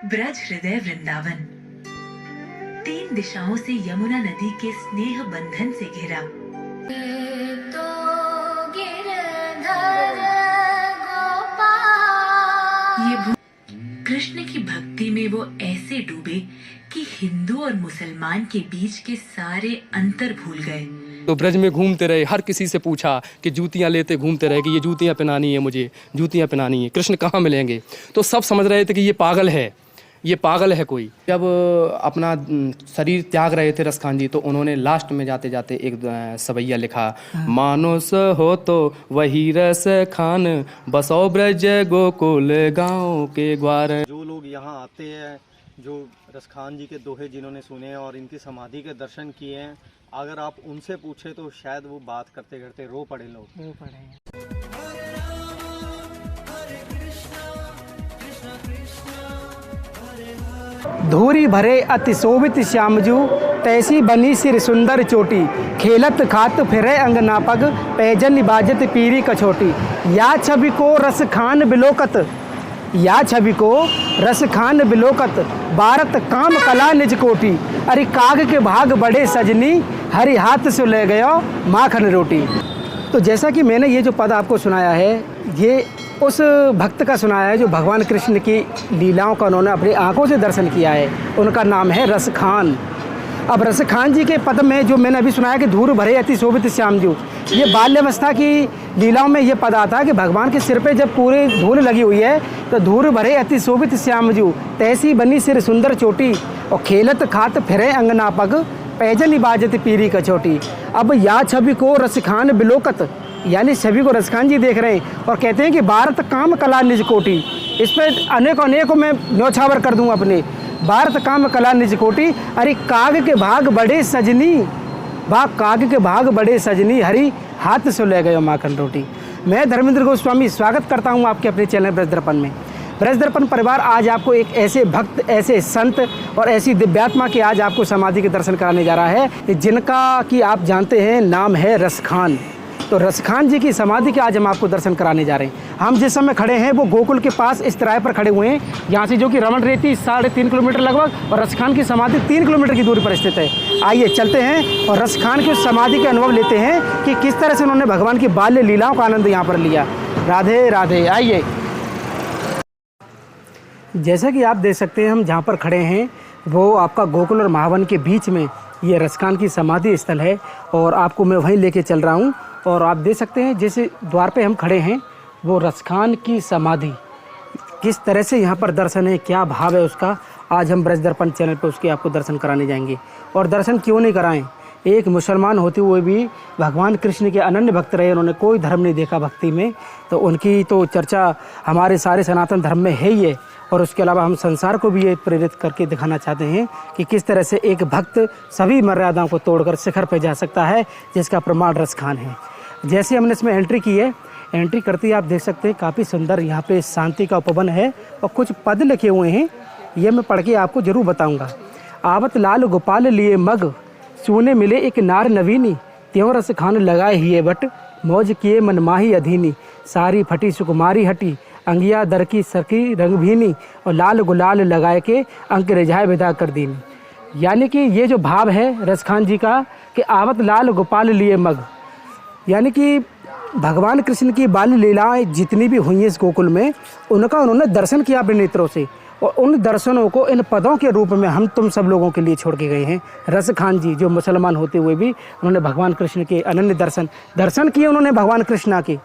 ब्रज हृदय वृंदावन 3 दिशाओं से यमुना नदी के स्नेह बंधन से घिरा। तो गिरधर ये कृष्ण की भक्ति में वो ऐसे डूबे कि हिंदू और मुसलमान के बीच के सारे अंतर भूल गए। तो ब्रज में घूमते रहे, हर किसी से पूछा कि जूतियां लेते घूमते रहे कि ये जूतियां पहनानी है, मुझे जूतियां पहनानी है, कृष्ण कहाँ मिलेंगे। तो सब समझ रहे थे कि ये पागल है, ये पागल है कोई। जब अपना शरीर त्याग रहे थे रसखान जी, तो उन्होंने लास्ट में जाते जाते एक सवैया लिखा, मानुस हो तो वही रस खान, बसो ब्रज गोकुल गाँव के ग्वार। जो लोग यहाँ आते हैं, जो रसखान जी के दोहे जिन्होंने सुने हैं और इनकी समाधि के दर्शन किए हैं, अगर आप उनसे पूछे तो शायद वो बात करते करते रो पड़े लोग। रो पड़े। धूरी भरे अति शोभित श्यामजू, तैसी बनी सिर सुंदर चोटी, खेलत खात फिरे अंगना पग, पैजन बाजत पीरी कछोटी। या छवि को रस खान बिलोकत, या छवि को रस खान बिलोकत, भारत काम कला निज कोटी। अरे काग के भाग बड़े सजनी, हरि हाथ से ले गयो माखन रोटी। तो जैसा कि मैंने ये जो पद आपको सुनाया है, ये उस भक्त का सुनाया है जो भगवान कृष्ण की लीलाओं का उन्होंने अपनी आंखों से दर्शन किया है। उनका नाम है रसखान। अब रसखान जी के पद में जो मैंने अभी सुनाया कि धूर भरे अति शोभित श्यामजू, ये बाल्यावस्था की लीलाओं में ये पद आता है कि भगवान के सिर पे जब पूरी धूल लगी हुई है तो धूर भरे अति शोभित श्यामजू, तैसी बनी सिर सुंदर चोटी, और खेलत खात फिरे अंगना पग, पैजन बाजत पीरी कछोटी। अब या छवि को रसखान बिलोकत, यानी छवि को रसखान जी देख रहे हैं और कहते हैं कि भारत काम कला निज कोटी। इस पर अनेकों मैं न्यौछावर कर दूँ अपने, भारत काम कला निज कोटी। अरे काग के भाग बड़े सजनी, काग के भाग बड़े सजनी, हरी हाथ से ले गए माखन रोटी। मैं धर्मेंद्र गोस्वामी स्वागत करता हूं आपके अपने चैनल ब्रज दर्पण में। ब्रज दर्पण परिवार आज आपको एक ऐसे भक्त, ऐसे संत और ऐसी दिव्यात्मा के आज आपको समाधि के दर्शन कराने जा रहा है जिनका कि आप जानते हैं नाम है रसखान। तो रसखान जी की समाधि के आज हम आपको दर्शन कराने जा रहे हैं। हम जिस समय खड़े हैं वो गोकुल के पास इस तिराहे पर खड़े हुए हैं, यहाँ से जो कि रमण रेती 3.5 किलोमीटर लगभग, और रसखान की समाधि 3 किलोमीटर की दूरी पर स्थित है। आइए चलते हैं और रसखान की उस समाधि के अनुभव लेते हैं कि किस तरह से उन्होंने भगवान की बाल्य लीलाओं का आनंद यहाँ पर लिया। राधे राधे। आइए, जैसा कि आप देख सकते हैं हम जहाँ पर खड़े हैं वो आपका गोकुल और महावन के बीच में ये रसखान की समाधि स्थल है, और आपको मैं वहीं लेके चल रहा हूँ। और आप देख सकते हैं जिस द्वार पे हम खड़े हैं वो रसखान की समाधि, किस तरह से यहाँ पर दर्शन है, क्या भाव है उसका, आज हम ब्रज दर्पण चैनल पे उसके आपको दर्शन कराने जाएंगे। और दर्शन क्यों नहीं कराएं, एक मुसलमान होते हुए भी भगवान कृष्ण के अनन्य भक्त रहे, उन्होंने कोई धर्म नहीं देखा भक्ति में, तो उनकी तो चर्चा हमारे सारे सनातन धर्म में है ही है। और उसके अलावा हम संसार को भी ये प्रेरित करके दिखाना चाहते हैं कि किस तरह से एक भक्त सभी मर्यादाओं को तोड़कर शिखर पर जा सकता है, जिसका प्रमाण रसखान है। जैसे हमने इसमें एंट्री की है, एंट्री करते ही आप देख सकते हैं काफ़ी सुंदर यहाँ पे शांति का उपवन है और कुछ पद लिखे हुए हैं, ये मैं पढ़ के आपको जरूर बताऊँगा। आवत लाल गोपाल लिए मग, सूने मिले एक नार नवीनी, त्यों रसखान लगाए हिए बट, मौज किए मन माही अधीनी, सारी फटी सुकुमारी हटी, अंगिया दर की सकी रंग भीनी, और लाल गुलाल लगाए के अंक रिझाए विदा कर दीनी। यानी कि ये जो भाव है रसखान जी का कि आवत लाल गोपाल लिए मग, यानी कि भगवान कृष्ण की बाल लीलाएं जितनी भी हुई हैं इस गोकुल में, उनका उन्होंने दर्शन किया अपने नेत्रों से, और उन दर्शनों को इन पदों के रूप में हम तुम सब लोगों के लिए छोड़ के गए हैं। रसखान जी जो मुसलमान होते हुए भी उन्होंने भगवान कृष्ण के अनन्य दर्शन किए उन्होंने भगवान कृष्ण के,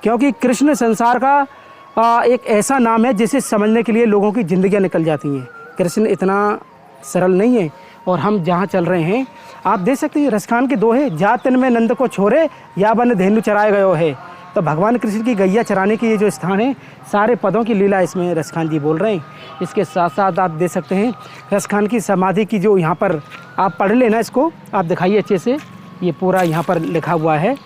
क्योंकि कृष्ण संसार का एक ऐसा नाम है जिसे समझने के लिए लोगों की ज़िंदगियाँ निकल जाती हैं। कृष्ण इतना सरल नहीं है। और हम जहाँ चल रहे हैं आप देख सकते हैं रसखान के दोहे, जा तिन में नंद को छोड़े या बन धेनु चराए गयो है। तो भगवान कृष्ण की गैया चराने के ये जो स्थान है, सारे पदों की लीला इसमें रसखान जी बोल रहे हैं। इसके साथ साथ आप देख सकते हैं रसखान की समाधि की जो यहाँ पर आप पढ़ लेना, इसको आप दिखाइए अच्छे से, ये पूरा यहाँ पर लिखा हुआ है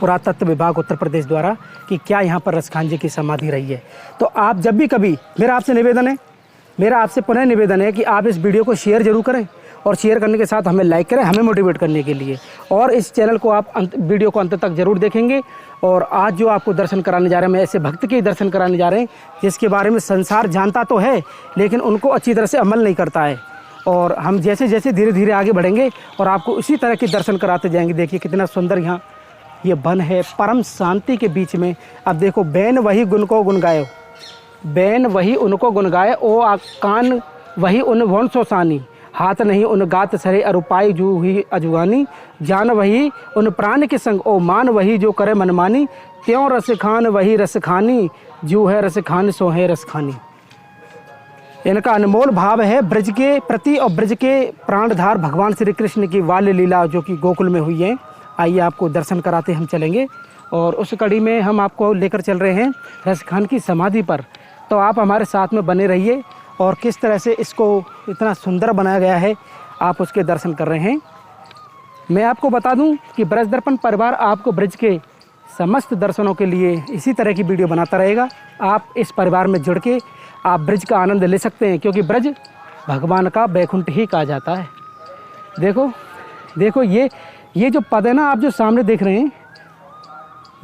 पुरातत्व विभाग उत्तर प्रदेश द्वारा कि क्या यहाँ पर रसखान जी की समाधि रही है। तो आप जब भी कभी, मेरा आपसे पुनः निवेदन है कि आप इस वीडियो को शेयर जरूर करें, और शेयर करने के साथ हमें लाइक करें, हमें मोटिवेट करने के लिए। और इस चैनल को आप वीडियो को अंत तक जरूर देखेंगे और आज जो आपको दर्शन कराने जा रहे हैं, मैं ऐसे भक्त के ही दर्शन कराने जा रहे हैं जिसके बारे में संसार जानता तो है लेकिन उनको अच्छी तरह से अमल नहीं करता है। और हम जैसे जैसे धीरे धीरे आगे बढ़ेंगे और आपको इसी तरह के दर्शन कराते जाएंगे। देखिए कितना सुंदर यहाँ ये वन है, परम शांति के बीच में। अब देखो, बैन वही गुण को गुन गायो, बैन वही उनको गुन गाए, ओ कान वही उन वण सो सानी, हाथ नहीं उन गात सरे अरुपाई जू हुई अजुगानी, जान वही उन प्राण के संग, ओ मान वही जो करे मनमानी, त्यों रस खान वही रस खानी, जू है रस खान सो है रस खानी। इनका अनमोल भाव है ब्रज के प्रति और ब्रज के प्राणधार भगवान श्री कृष्ण की बाल्य लीला जो कि गोकुल में हुई है। आइए आपको दर्शन कराते हम चलेंगे और उस कड़ी में हम आपको लेकर चल रहे हैं रसखान की समाधि पर। तो आप हमारे साथ में बने रहिए और किस तरह से इसको इतना सुंदर बनाया गया है आप उसके दर्शन कर रहे हैं। मैं आपको बता दूं कि ब्रज दर्पण परिवार आपको ब्रज के समस्त दर्शनों के लिए इसी तरह की वीडियो बनाता रहेगा। आप इस परिवार में जुड़ के आप ब्रज का आनंद ले सकते हैं क्योंकि ब्रज भगवान का बैकुंठ ही कहा जाता है। देखो देखो, ये जो पद है ना, आप जो सामने देख रहे हैं,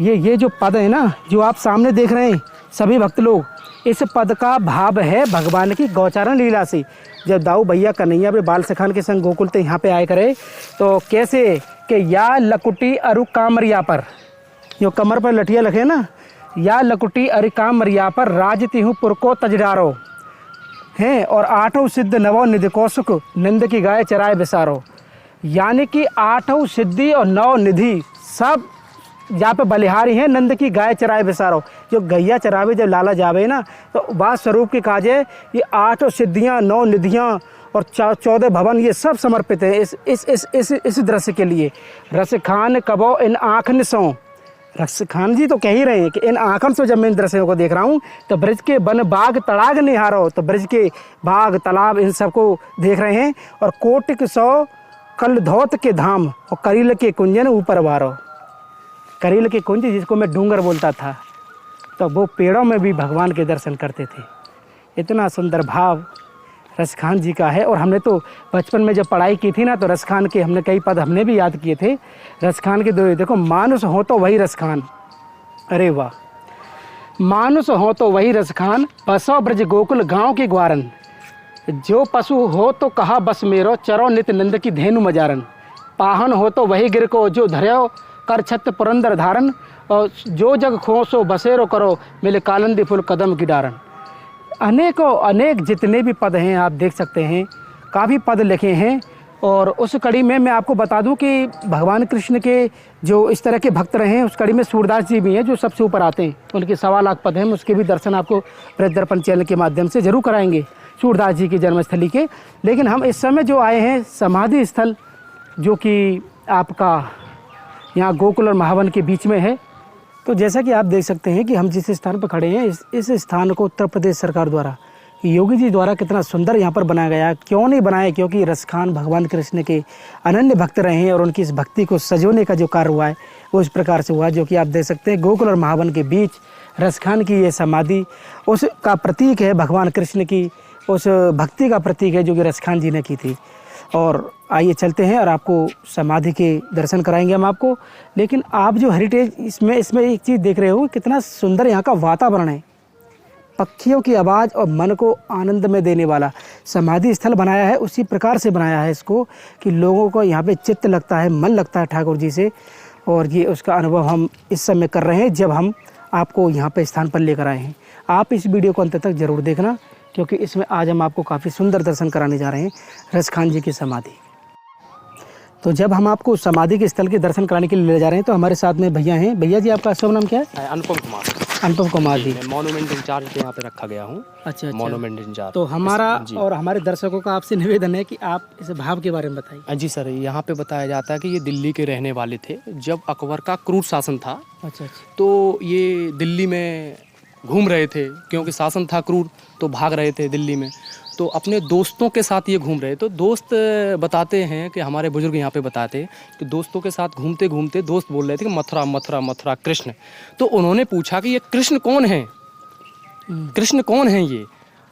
ये जो पद है ना जो आप सामने देख रहे हैं सभी भक्त लोग, इस पद का भाव है भगवान की गौचारण लीला से। जब दाऊ भैया कन्हैया पे बाल सखान के संग गोकुल ते यहाँ पे आए करे तो कैसे कि या लकुटी अरु कामरिया पर, जो कमर पर लठिया लखे ना, या लकुटी अरु कामरिया पर राजती हूँ पुर को तजडारो हैं, और आठों सिद्ध नवो निधि कौसुक नंद की गाय चराए बिसारो। यानी कि आठों सिद्धि और नौ निधि सब यहाँ पे बलिहारी हैं, नंद की गाय चराए बिसारो। जो गैया चरावे जब लाला जावे ना तो बात स्वरूप के काजे ये आठों सिद्धियाँ, नौ निधियाँ और 14 भवन ये सब समर्पित हैं इस दृश्य के लिए। रसखान कबो इन आँखन सो, रसखान जी तो कह ही रहे हैं कि इन आँखन से जब मैं इन दृश्यों को देख रहा हूँ तो ब्रज के वन बाग तड़ाग निहारो, तो ब्रज के बाग तालाब इन सबको देख रहे हैं। और कोटिक सौ कल धौत के धाम और करील के कुंजन ऊपर वारो, करील के कुंज जिसको मैं डूंगर बोलता था, तो वो पेड़ों में भी भगवान के दर्शन करते थे। इतना सुंदर भाव रसखान जी का है। और हमने तो बचपन में जब पढ़ाई की थी ना तो रसखान के हमने कई पद हमने भी याद किए थे। रसखान के दो देखो, मानुष हो तो वही रसखान, अरे वाह, मानुष हो तो वही रसखान, बसो ब्रज गोकुल गाँव के ग्वारन, जो पशु हो तो कहा बस मेरो, चरो नित नंद की धेनु मजारन, पाहन हो तो वही गिर को जो धर्यो कर छत पुरंदर धारन, और जो जग खो सो बसेरो करो मिले कालंदी फुल कदम की डारन। अनेकों अनेक जितने भी पद हैं आप देख सकते हैं, काफ़ी पद लिखे हैं। और उस कड़ी में मैं आपको बता दूं कि भगवान कृष्ण के जो इस तरह के भक्त रहे हैं उस कड़ी में सूरदास जी भी हैं जो सबसे ऊपर आते हैं। उनके 1.25 लाख पद हैं, उसके भी दर्शन आपको ब्रज दर्पण चैनल के माध्यम से जरूर कराएंगे सूरदास जी की जन्मस्थली के। लेकिन हम इस समय जो आए हैं समाधि स्थल जो कि आपका यहाँ गोकुल और महावन के बीच में है। तो जैसा कि आप देख सकते हैं कि हम जिस स्थान पर खड़े हैं इस स्थान को उत्तर प्रदेश सरकार द्वारा, योगी जी द्वारा कितना सुंदर यहाँ पर बनाया गया। क्यों नहीं बनाया? क्योंकि रसखान भगवान कृष्ण के अनन्य भक्त रहे हैं और उनकी इस भक्ति को सजोने का जो कार्य हुआ है वो इस प्रकार से हुआ, जो कि आप देख सकते हैं गोकुल और महावन के बीच रसखान की ये समाधि उसका प्रतीक है, भगवान कृष्ण की उस भक्ति का प्रतीक है जो कि रसखान जी ने की थी। और आइए चलते हैं और आपको समाधि के दर्शन कराएंगे हम आपको। लेकिन आप जो हेरिटेज इसमें एक चीज़ देख रहे हो, कितना सुंदर यहाँ का वातावरण है, पक्षियों की आवाज़ और मन को आनंद में देने वाला समाधि स्थल बनाया है। उसी प्रकार से बनाया है इसको कि लोगों को यहाँ पे चित्त लगता है, मन लगता है ठाकुर जी से। और ये उसका अनुभव हम इस समय कर रहे हैं जब हम आपको यहाँ पे स्थान पर लेकर आए हैं। आप इस वीडियो को अंत तक ज़रूर देखना क्योंकि इसमें आज हम आपको काफ़ी सुंदर दर्शन कराने जा रहे हैं रसखान जी की समाधि। तो जब हम आपको समाधि के स्थल के दर्शन कराने के लिए ले जा रहे हैं तो हमारे साथ में भैया हैं। भैया जी आपका शुभ नाम क्या है? अनुपम कुमार। अनुपम कुमार जी, मॉन्यूमेंट इंचार्ज यहाँ पे रखा गया हूँ। अच्छा, मॉन्यूमेंट इंचार्ज। तो हमारा और हमारे दर्शकों का आपसे निवेदन है कि आप इस भाव के बारे में बताइए। जी सर, यहाँ पे बताया जाता है कि ये दिल्ली के रहने वाले थे। जब अकबर का क्रूर शासन था अच्छा, तो ये दिल्ली में घूम रहे थे, क्योंकि शासन था क्रूर तो भाग रहे थे दिल्ली में। तो अपने दोस्तों के साथ ये घूम रहे। तो दोस्त बताते हैं कि हमारे बुजुर्ग यहाँ पे बताते हैं कि दोस्तों के साथ घूमते घूमते दोस्त बोल रहे थे कि मथुरा मथुरा मथुरा कृष्ण। तो उन्होंने पूछा कि ये कृष्ण कौन है, कृष्ण कौन है ये?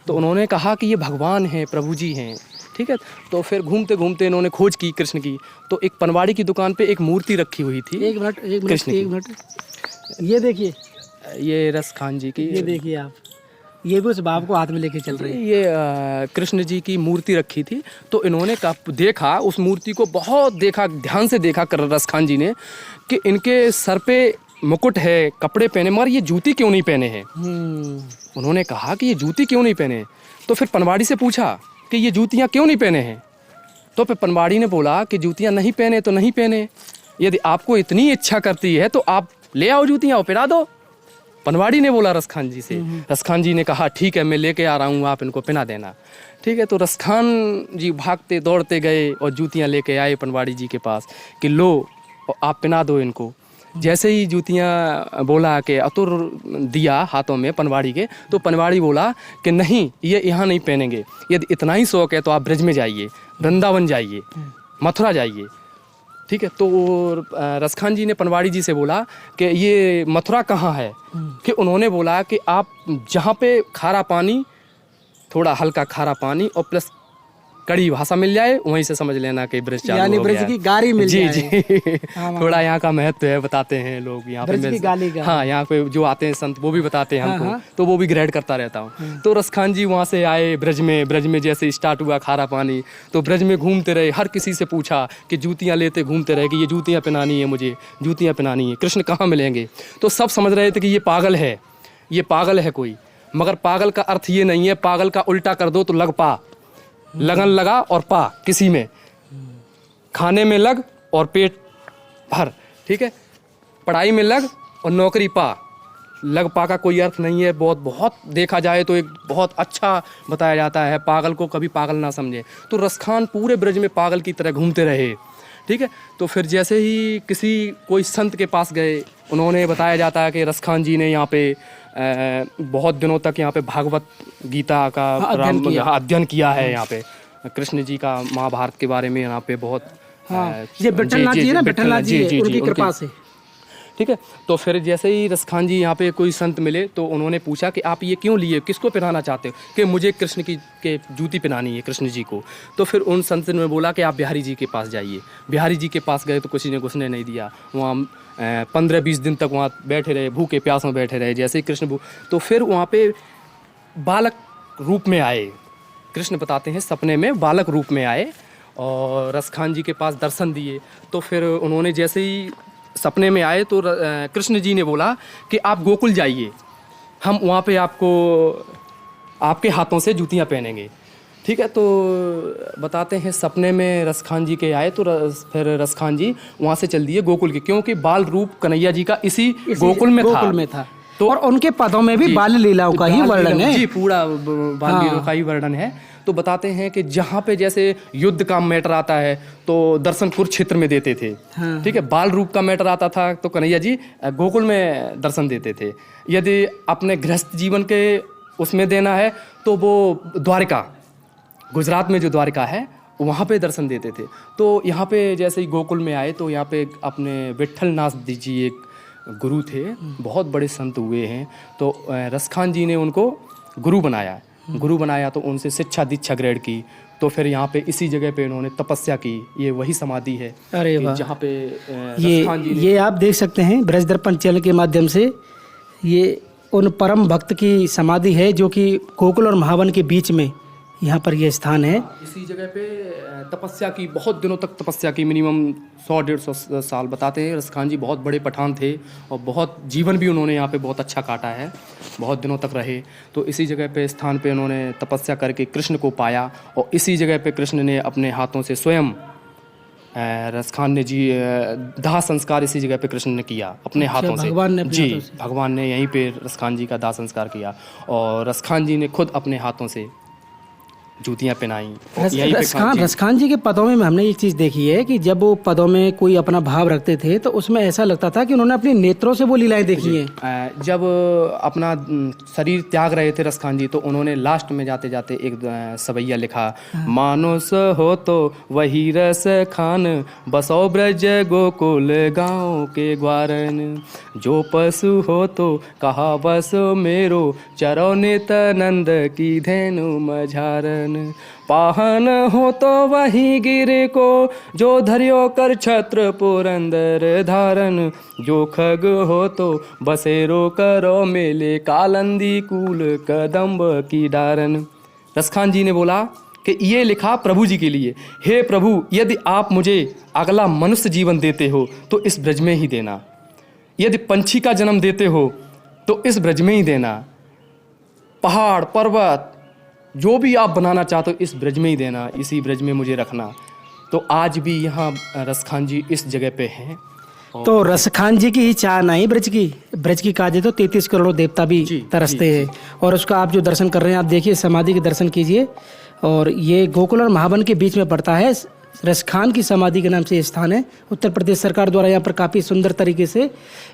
तो उन्होंने कहा कि ये भगवान हैं, प्रभु जी हैं। ठीक है, तो फिर घूमते घूमते इन्होंने खोज की कृष्ण की। तो एक पनवाड़ी की दुकान पे एक मूर्ति रखी हुई थी। एक मिनट ये देखिए, ये रसखान जी की, ये देखिए आप, ये भी उस बाप को हाथ में लेके चल रहे हैं। ये कृष्ण जी की मूर्ति रखी थी, तो इन्होंने देखा उस मूर्ति को, बहुत देखा, ध्यान से देखा कर रसखान जी ने कि इनके सर पे मुकुट है, कपड़े पहने, मगर ये जूती क्यों नहीं पहने हैं। उन्होंने कहा कि ये जूती क्यों नहीं पहने। तो फिर पनवाड़ी से पूछा कि ये जूतियाँ क्यों नहीं पहने हैं। तो फिर पनवाड़ी ने बोला कि जूतियाँ नहीं पहने तो नहीं पहने, यदि आपको इतनी इच्छा करती है तो आप ले आओ जूतियाँ और पहना दो। पनवाड़ी ने बोला रसखान जी से। रसखान जी ने कहा ठीक है, मैं लेके आ रहा हूँ, आप इनको पहना देना। ठीक है, तो रसखान जी भागते दौड़ते गए और जूतियाँ लेके आए पनवाड़ी जी के पास कि लो आप पहना दो इनको। जैसे ही जूतियाँ बोला कि अतुर दिया हाथों में पनवाड़ी के, तो पनवाड़ी बोला कि नहीं, ये यहाँ नहीं पहनेंगे, यदि इतना ही शौक है तो आप ब्रज में जाइए, वृंदावन जाइए, मथुरा जाइए। ठीक है, तो रसखान जी ने पनवाड़ी जी से बोला कि ये मथुरा कहाँ है। कि उन्होंने बोला कि आप जहाँ पे खारा पानी, थोड़ा हल्का खारा पानी और प्लस कड़ी भाषा मिल जाए, वहीं से समझ लेना कि ब्रज चालू यानी हो ब्रज गया। की गारी मिल जी जाए। जी थोड़ा यहाँ का महत्व है, बताते हैं लोग यहाँ ब्रज पे। की गाली का। हाँ, यहाँ पे जो आते हैं संत वो भी बताते हैं हमको, तो वो भी ग्रेड करता रहता हूँ। तो रसखान जी वहाँ से आए ब्रज में जैसे स्टार्ट हुआ खारा पानी, तो ब्रज में घूमते रहे, हर किसी से पूछा कि जूतियाँ लेते घूमते रहे कि ये जूतियाँ पहनानी है, मुझे जूतियाँ पहनानी है, कृष्ण कहाँ मिलेंगे। तो सब समझ रहे थे कि ये पागल है, ये पागल है कोई। मगर पागल का अर्थ ये नहीं है, पागल का उल्टा कर दो तो लग पा, लगन लगा और पा, किसी में खाने में लग और पेट भर। ठीक है, पढ़ाई में लग और नौकरी पा, लग पा का कोई अर्थ नहीं है। बहुत देखा जाए तो एक बहुत अच्छा बताया जाता है, पागल को कभी पागल ना समझे। तो रसखान पूरे ब्रज में पागल की तरह घूमते रहे। ठीक है, तो फिर जैसे ही कोई संत के पास गए, उन्होंने बताया जाता है कि रसखान जी ने यहाँ पे बहुत दिनों तक यहाँ पे भागवत गीता का अध्ययन किया है। यहाँ पे कृष्ण जी का महाभारत के बारे में यहाँ पे बहुत ये विठलनाथ जी है ना, विठलनाथ जी उनकी कृपा से। ठीक है, तो फिर जैसे ही रसखान जी यहाँ पे कोई संत मिले, तो उन्होंने पूछा कि आप ये क्यों लिए, किसको पहनाना चाहते हो। कि मुझे कृष्ण की के जूती पहनानी है, कृष्ण जी को। तो फिर उन संत ने बोला कि आप बिहारी जी के पास जाइए। बिहारी जी के पास गए तो किसी ने कुछ नहीं दिया। वहाँ 15-20 दिन तक वहाँ बैठे रहे, भूखे प्यासों बैठे रहे। जैसे ही कृष्ण तो फिर वहाँ पे बालक रूप में आए, कृष्ण बताते हैं सपने में बालक रूप में आए और रसखान जी के पास दर्शन दिए। तो फिर उन्होंने जैसे ही सपने में आए तो कृष्ण जी ने बोला कि आप गोकुल जाइए, हम वहाँ पे आपको आपके हाथों से जूतियाँ पहनेंगे। ठीक है, तो बताते हैं सपने में रसखान जी के आए तो फिर रसखान जी वहाँ से चल दिए गोकुल के, क्योंकि बाल रूप कन्हैया जी का इसी गोकुल में था। तो और उनके पदों में भी बाल लीलाओं का ही वर्णन है। जी, पूरा बाल लीलाओं का ही वर्णन है। तो बताते हैं कि जहाँ पे जैसे युद्ध का मैटर आता है तो दर्शन कुरुक्षेत्र में देते थे। ठीक है, बाल रूप का मैटर आता था तो कन्हैया जी गोकुल में दर्शन देते थे। यदि अपने गृहस्थ जीवन के उसमें देना है तो वो द्वारका, गुजरात में जो द्वारका है वहाँ पे दर्शन देते थे। तो यहाँ पे जैसे ही गोकुल में आए तो यहाँ पे अपने विठलनाथ जी एक गुरु थे, बहुत बड़े संत हुए हैं। तो रसखान जी ने उनको गुरु बनाया तो उनसे शिक्षा दीक्षा ग्रहण की। तो फिर यहाँ पे इसी जगह पे उन्होंने तपस्या की। ये वही समाधि है। अरे वाह, जहाँ पे रसखान जी ये आप देख सकते हैं ब्रज दर्पण चैनल के माध्यम से, ये उन परम भक्त की समाधि है जो कि गोकुल और महावन के बीच में यहाँ पर ये स्थान है। इसी जगह पे तपस्या की, बहुत दिनों तक तपस्या की, मिनिमम 100-150 साल बताते हैं। रसखान जी बहुत बड़े पठान थे और बहुत जीवन भी उन्होंने यहाँ पे बहुत अच्छा काटा है, बहुत दिनों तक रहे। तो इसी जगह पे स्थान पे उन्होंने तपस्या करके कृष्ण को पाया और इसी जगह पे कृष्ण ने अपने हाथों से स्वयं रसखान ने जी दाह संस्कार इसी जगह पे कृष्ण ने किया अपने हाथों से। भगवान ने यहीं पे रसखान जी का दाह संस्कार किया और रसखान जी ने खुद अपने हाथों से जूतियाँ पहनाई। रसखान जी के पदों में हमने एक चीज़ देखी है कि जब वो पदों में कोई अपना भाव रखते थे तो उसमें ऐसा लगता था कि उन्होंने अपने नेत्रों से वो लीलाएं देखी हैं। जब अपना शरीर त्याग रहे थे रसखान जी तो उन्होंने लास्ट में जाते जाते एक सवैया लिखा, मानुष हो तो वही रस खान, बसो ब्रज गोकुल गाँव के ग्वारन, जो पशु हो तो कहा बस मेरो, चरो नित्यानंद की धेनु मझारन। धारन। पाहन हो तो वही गिर को जो धर्यो कर छत्र पुरंदर धारन। जो खग हो तो बसेरो करो मेले कालंदी कूल कदम्ब की डारन। रसखान जी ने बोला कि ये लिखा प्रभु जी के लिए। हे प्रभु, यदि आप मुझे अगला मनुष्य जीवन देते हो तो इस ब्रज में ही देना। यदि पंछी का जन्म देते हो तो इस ब्रज में ही देना। पहाड़ पर्वत जो भी आप बनाना चाहते हो इस ब्रज में ही देना, इसी ब्रज में मुझे रखना। तो आज भी यहाँ रसखान जी इस जगह पे हैं। तो रसखान जी की ही चाह नहीं ब्रज की काजे तो 33 करोड़ देवता भी तरसते हैं। और उसका आप जो दर्शन कर रहे हैं, आप देखिए समाधि के दर्शन कीजिए। और ये गोकुल और महावन के बीच में पड़ता है। रसखान की समाधि के नाम से ये स्थान है। उत्तर प्रदेश सरकार द्वारा यहाँ पर काफ़ी सुंदर तरीके से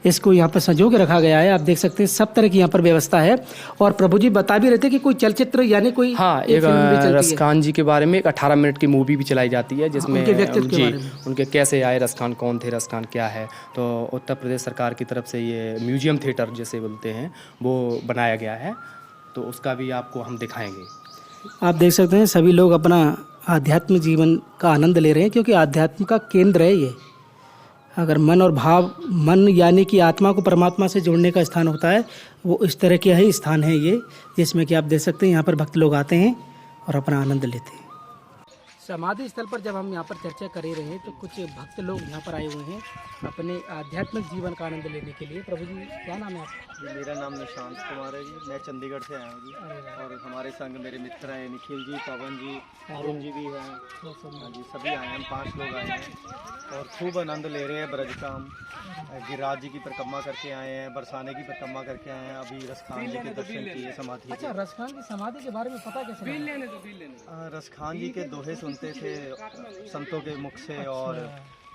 इसको यहाँ पर संजो के रखा गया है। आप देख सकते हैं सब तरह की यहाँ पर व्यवस्था है। और प्रभु जी बता भी रहे थे कि कोई चलचित्र यानी कोई एक रसखान जी के बारे में एक 18 मिनट की मूवी भी चलाई जाती है, जिसमें उनके कैसे आए, रसखान कौन थे, रसखान क्या है। तो उत्तर प्रदेश सरकार की तरफ से ये म्यूजियम थिएटर जैसे बोलते हैं वो बनाया गया है, तो उसका भी आपको हम दिखाएंगे। आप देख सकते हैं सभी लोग अपना आध्यात्मिक जीवन का आनंद ले रहे हैं, क्योंकि आध्यात्म का केंद्र है ये। अगर मन और भाव, मन यानी कि आत्मा को परमात्मा से जोड़ने का स्थान होता है, वो इस तरह के ही स्थान है ये, जिसमें कि आप देख सकते हैं यहाँ पर भक्त लोग आते हैं और अपना आनंद लेते हैं। समाधि स्थल पर जब हम यहाँ पर चर्चा कर ही रहे हैं तो कुछ भक्त लोग यहाँ पर आए हुए हैं अपने आध्यात्मिक जीवन का आनंद लेने के लिए। प्रभु जी क्या नाम है आपका? मेरा नाम निशांत कुमार है जी, मैं चंडीगढ़ से आया हूँ जी। और हमारे संग मेरे मित्र हैं निखिल जी, पवन जी, अरुण जी भी हैं। हाँ जी, सभी आए हैं, 5 लोग आए हैं और खूब आनंद ले रहे हैं ब्रज का। हम गिरिराज जी की परिक्रमा करके आए हैं, बरसाने की परिक्रमा करके आए हैं, अभी रसखान जी के दर्शन किए समाधि। अच्छा, रसखान की समाधि के बारे में पता कैसे लगा? रसखान जी के दोहे सुनते थे संतों के मुख से, और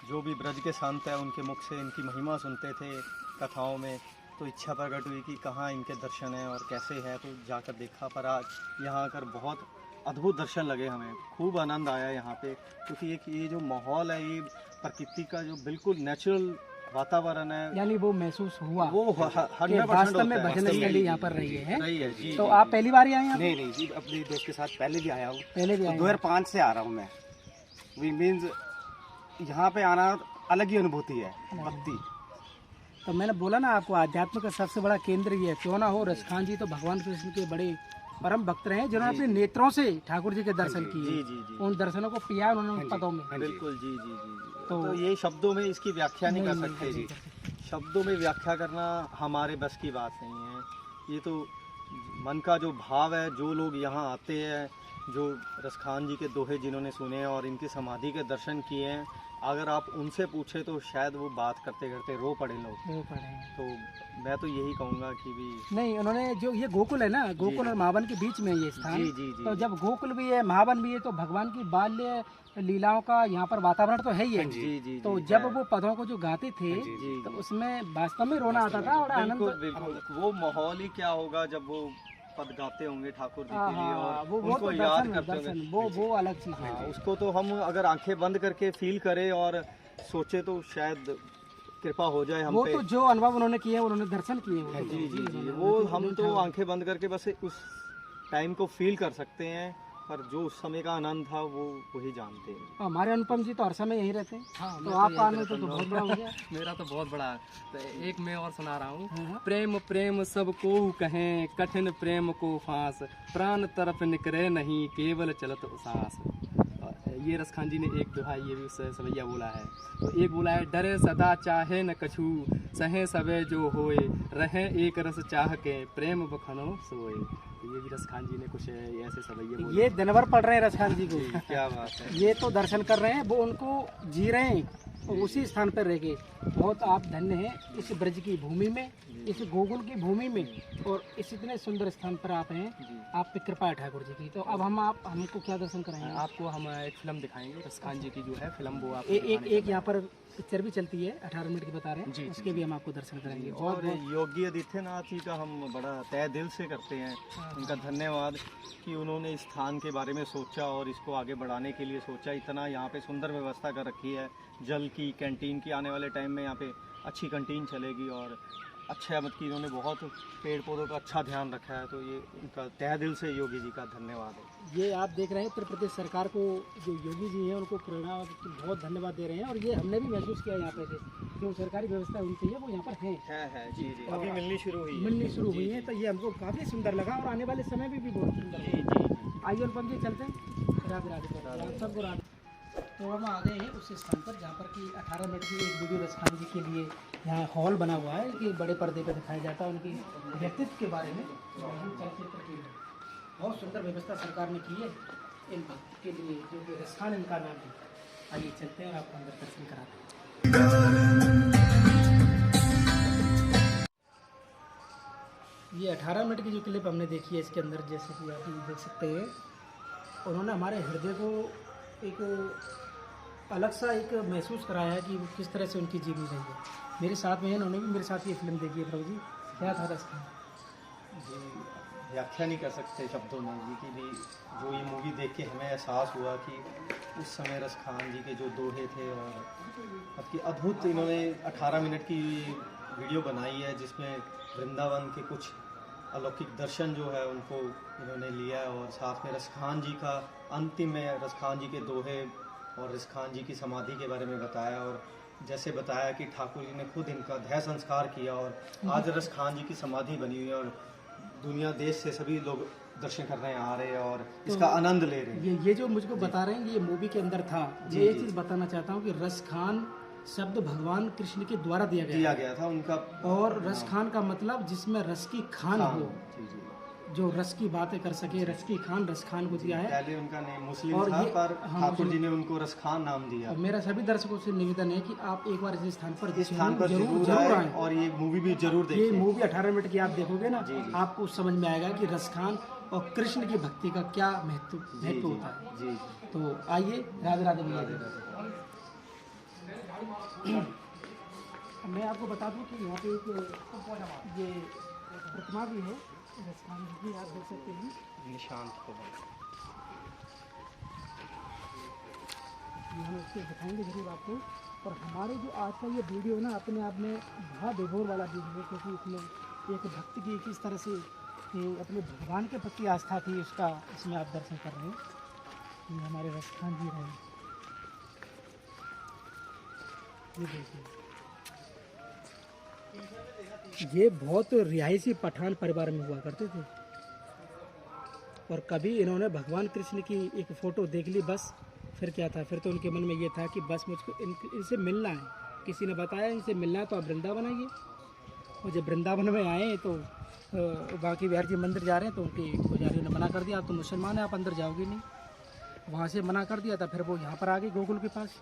जो भी ब्रज के संत हैं उनके मुख से इनकी महिमा सुनते थे कथाओं में। तो इच्छा प्रकट हुई कि कहाँ इनके दर्शन हैं और कैसे है, तो जाकर देखा। पर आज यहाँ आकर बहुत अद्भुत दर्शन लगे हमें, खूब आनंद आया यहाँ पे। क्योंकि एक ये जो माहौल है, ये प्रकृति का जो बिल्कुल नेचुरल वातावरण है, यानी वो महसूस हुआ वो 100% में भजन स्थली यहाँ पर रही है। रही है जी। तो आप पहली बार आए हैं? नहीं जी, अपने दोस्त के साथ पहले भी आया हूँ। पहले भी आए? 2005 से आ रहा हूँ मैं। वी मीन्स यहाँ पे आना अलग ही अनुभूति है, भक्ति। तो मैंने बोला ना आपको, आध्यात्म का सबसे बड़ा केंद्र ये है। क्यों ना हो, रसखान जी तो भगवान कृष्ण के बड़े परम भक्त रहे हैं, जिन्होंने अपने नेत्रों से ठाकुर जी के दर्शन किए। उन दर्शनों को पिया उन्होंने पदों में। बिल्कुल जी जी जी। तो ये शब्दों में इसकी व्याख्या नहीं कर सकते जी। शब्दों में व्याख्या करना हमारे बस की बात नहीं है। ये तो मन का जो भाव है, जो लोग यहाँ आते हैं, जो रसखान जी के दोहे जिन्होंने सुने और इनकी समाधि के दर्शन किए हैं, अगर आप उनसे पूछे तो शायद वो बात करते करते रो पड़े लोग। तो मैं तो यही कहूँगा कि भी नहीं, उन्होंने जो ये गोकुल है ना, गोकुल और महावन के बीच में ये स्थान। जी जी जी। तो जब गोकुल भी है, महावन भी है, तो भगवान की बाल्य लीलाओं का यहाँ पर वातावरण तो है ही है। जी जी। तो जब वो पदों को जो गाते थे तो उसमें वास्तव में रोना आता था और आनंद। बिल्कुल, वो माहौल ही क्या होगा जब वो पद गाते होंगे ठाकुर जी के लिए और उनको याद करते होंगे। वो अलग चीज है। उसको तो हम अगर आंखें बंद करके फील करें और सोचे तो शायद कृपा हो जाए हम पे। वो तो जो अनुभव उन्होंने किए, उन्होंने दर्शन किए। जी जी जी। वो हम तो आंखें बंद करके बस उस टाइम को फील कर सकते हैं, पर जो उस समय का आनंद था वो वही जानते हैं। हमारे अनुपम जी तो हर समय यहीं रहते हैं। हाँ, तो आपका आनंद तो बहुत बड़ा हो गया। मेरा तो बहुत बड़ा। तो एक मैं और सुना रहा हूँ। प्रेम प्रेम सबको कहें, कठिन प्रेम को फांस, प्राण तरफ निकरे नहीं, केवल चलत सांस। ये रसखान जी ने एक दोहा ये भी सवैया बोला है। तो एक बोला है, डरे सदा चाहे न कछू, सहे सबे जो होए, रहे एक रस चाह के, प्रेम बखनो सोए। तो ये भी रसखान जी ने कुछ ऐसे सवैये बोले। ये दिन भर पढ़ रहे हैं रसखान जी को। क्या बात है। ये तो दर्शन कर रहे हैं, वो उनको जी रहे हैं और उसी स्थान पर रह गए। बहुत आप धन्य हैं इस ब्रज की भूमि में, इस गोकुल की भूमि में, और इस इतने सुंदर स्थान पर आप हैं। आप पे कृपा है ठाकुर जी की। तो अब हमको क्या दर्शन कराएंगे? आपको हम एक फिल्म दिखाएंगे, रसखान जी की जो है फिल्म, वो आप एक यहाँ पर पिक्चर भी चलती है 18 मिनट की बता रहे हैं, उसके भी हम आपको दर्शन कराएंगे। और योगी आदित्यनाथ जी का हम बड़ा तहे दिल से करते हैं उनका धन्यवाद कि उन्होंने इस स्थान के बारे में सोचा और इसको आगे बढ़ाने के लिए सोचा। इतना यहाँ पे सुंदर व्यवस्था कर रखी है, जल की, कैंटीन की। आने वाले टाइम में यहाँ पे अच्छी कैंटीन चलेगी और अच्छा है, मतलब कि इन्होंने बहुत पेड़ पौधों का अच्छा ध्यान रखा है, तो ये उनका तहे दिल से योगी जी का धन्यवाद है। ये आप देख रहे हैं उत्तर प्रदेश सरकार को, जो योगी जी हैं उनको प्रेरणा बहुत धन्यवाद दे रहे हैं। और ये हमने भी महसूस किया यहाँ पे जो सरकारी व्यवस्था उनकी है वो यहाँ पर है जी जी, अभी मिलनी शुरू हुई है। तो ये हमको काफ़ी सुंदर लगा और आने वाले समय में भी बहुत सुंदर जी जी। आइए अनुपम जी चलते हैं। राधे राधे सबको राधे। तो हम आ गए हैं उस स्थान पर जहाँ पर कि 18 मिनट की एक वीडियो रसखान जी के लिए यहाँ हॉल बना हुआ है कि बड़े पर्दे पर दिखाया जाता है उनकी व्यक्तित्व के बारे में। चलचित्र की बहुत सुंदर व्यवस्था सरकार ने की है इन भक्त के लिए, जो कि रसखान इनका नाम है। आइए चलते हैं और आपको अंदर दर्शन कराते हैं। ये 18 मिनट की जो क्लिप हमने देखी है इसके अंदर, जैसे कि आप देख सकते हैं, उन्होंने हमारे हृदय को एक अलग सा एक महसूस कराया है कि वो किस तरह से उनकी जीवनी रही है। मेरे साथ में है, उन्होंने भी मेरे साथ ये फिल्म देखी है। प्रभु जी क्या था रसखान जी? व्याख्या नहीं कर सकते शब्दों में जी कि भी जो ये मूवी देख के हमें एहसास हुआ कि उस समय रसखान जी के जो दोहे थे, और आपकी अद्भुत इन्होंने 18 मिनट की वीडियो बनाई है जिसमें वृंदावन के कुछ अलौकिक दर्शन जो है उनको इन्होंने लिया है, और साथ में रसखान जी का अंतिम में रसखान जी के दोहे और रसखान जी की समाधि के बारे में बताया, और जैसे बताया कि ठाकुर जी ने खुद इनका देह संस्कार किया और आज रसखान जी की समाधि बनी हुई है और दुनिया देश से सभी लोग दर्शन करने आ रहे हैं और इसका आनंद ले रहे हैं। ये जो मुझको बता रहे हैं ये मूवी के अंदर था। मैं एक चीज़ बताना चाहता हूँ कि रसखान शब्द भगवान कृष्ण के द्वारा दिया गया था उनका, और रसखान का मतलब जिसमें रस की खान हो, जो रस की बातें कर सके, रस की खान, रसखान को दिया है। पहले उनका नेम मुस्लिम था, पर ठाकुर जी ने उनको रसखान नाम दिया। मेरा सभी दर्शकों से निवेदन है कि आप एक बार इस स्थान पर जरूर आएं और ये मूवी भी जरूर देखें। ये मूवी 18 मिनट की आप देखोगे ना, आपको समझ में आएगा कि रसखान और कृष्ण की भक्ति का क्या महत्व होता है। जी तो आइए, राधे राधे। मैं आपको बता दूं कि यहाँ पे एक ये प्रतिमा भी है रसखान जी, आप देख सकते हैं निशांत को हम उसको दिखाएंगे जरूर आपको। और हमारे जो आज का ये वीडियो ना अपने आप में महाविभोर वाला वीडियो, क्योंकि इसमें एक भक्त की किस तरह से अपने भगवान के प्रति आस्था थी उसका इसमें आप दर्शन कर रहे हैं। ये हमारे रसखान जी रहे, ये देखिए, ये बहुत रिहायशी पठान परिवार में हुआ करते थे और कभी इन्होंने भगवान कृष्ण की एक फ़ोटो देख ली बस, फिर क्या था, फिर तो उनके मन में ये था कि बस मुझको इनसे मिलना है। किसी ने बताया इनसे मिलना है तो आप वृंदावन आइए। और जब वृंदावन में आए तो बाकी बिहार जी मंदिर जा रहे हैं तो उनके पुजारियों ने मना कर दिया, आप तो मुसलमान हैं, आप अंदर जाओगे नहीं। वहाँ से मना कर दिया था। फिर वो यहाँ पर आ गए गोकुल के पास।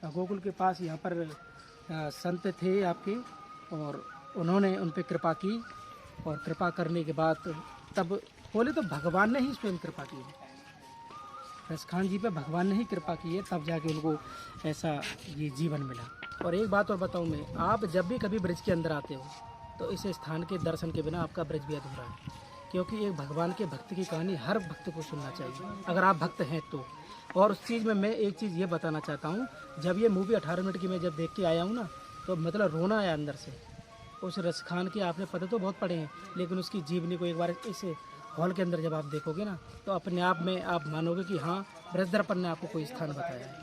गोकुल के पास यहाँ पर संत थे आपके, और उन्होंने उन पर कृपा की, और कृपा करने के बाद तब बोले तो भगवान ने ही स्वयं कृपा की है, रसखान जी पे भगवान ने ही कृपा की है, तब जाके उनको ऐसा ये जीवन मिला। और एक बात और बताऊँ मैं, आप जब भी कभी ब्रज के अंदर आते हो तो इस स्थान के दर्शन के बिना आपका ब्रज भी अधूरा है, क्योंकि एक भगवान के भक्त की कहानी हर भक्त को सुनना चाहिए अगर आप भक्त हैं तो। और उस चीज़ में मैं एक चीज़ ये बताना चाहता हूँ, जब ये मूवी 18 मिनट की मैं जब देख के आया हूँ ना, तो मतलब रोना आया अंदर से। उस रसखान के आपने पते तो बहुत पढ़े हैं, लेकिन उसकी जीवनी को एक बार इस हॉल के अंदर जब आप देखोगे ना, तो अपने आप में आप मानोगे कि हाँ, ब्रज दर्पण ने आपको कोई स्थान बताया है।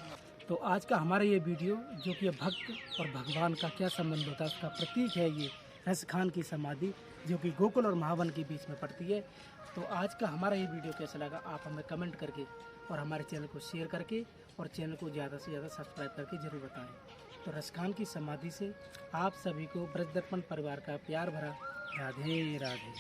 तो आज का हमारा ये वीडियो, जो कि भक्त और भगवान का क्या संबंध होता है उसका प्रतीक है ये रसखान की समाधि, जो कि गोकुल और महावन के बीच में पड़ती है। तो आज का हमारा ये वीडियो कैसा लगा आप हमें कमेंट करके और हमारे चैनल को शेयर करके और चैनल को ज़्यादा से ज़्यादा सब्सक्राइब करके ज़रूर बताएं। तो रसखान की समाधि से आप सभी को ब्रज दर्पण परिवार का प्यार भरा राधे राधे।